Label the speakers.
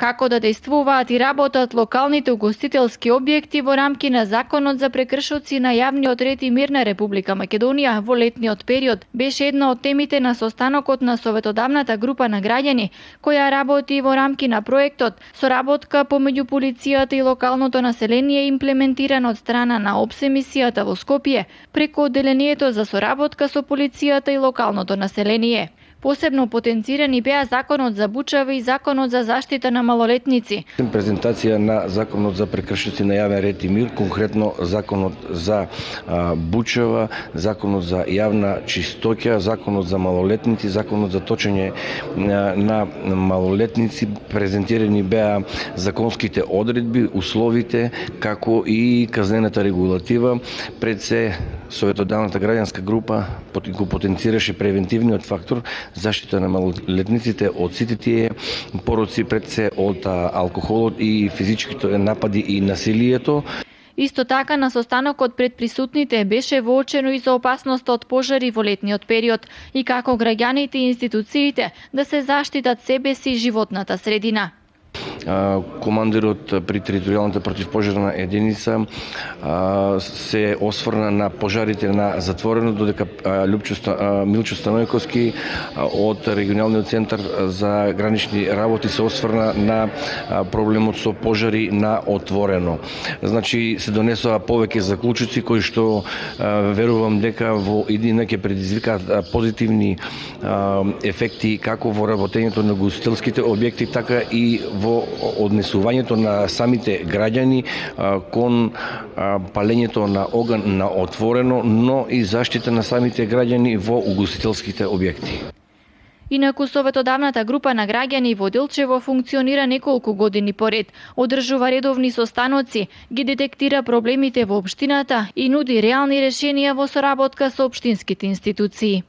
Speaker 1: како да действуваат и работат локалните угостителски објекти во рамки на Законот за прекршоци на јавниот ред и мир на Република Македонија во летниот период, беше една од темите на состанокот на советодавната група на граѓани, која работи во рамки на проектот соработка помеѓу полицијата и локалното население, имплементиран од страна на ОПСЕ мисијата во Скопје преку одделението за соработка со полицијата и локалното население. Посебно потенцирани беа Законот за Бучава и Законот за заштита на малолетници.
Speaker 2: Презентација на Законот за прекршоци на јавен ред и мир, конкретно Законот за Бучава, Законот за јавна чистоќа, Законот за малолетници, Законот за точење на малолетници. Презентирани беа законските одредби, условите, како и казнената регулатива. Пред се Советодавната граѓанска група го потенцираше превентивниот фактор, заштита на малолетниците од сите тие пороци, пред се од алкохолот и физичките напади и насилието.
Speaker 1: Исто така на состанокот пред присутните беше воочено и за опасноста од пожари во летниот период и како граѓаните и институциите да се заштитат себе си и животната средина.
Speaker 2: Командирот при територијалната противпожарна единица се осврна на пожарите на затворено, додека Милчо Станојковски од регионалниот центар за гранични работи се осврна на проблемот со пожари на отворено. Значи се донесоа повеќе заклучоци кои што верувам дека во иднина ќе предизвикаат позитивни ефекти како во работењето на угостителските објекти, така и во однесувањето на самите граѓани кон палењето на оган на отворено, но и заштита на самите граѓани во угостителските објекти.
Speaker 1: Инаку Советодавната група на граѓани во Делчево функционира неколку години поред, одржува редовни состаноци, ги детектира проблемите во општината и нуди реални решенија во соработка со општинските институции.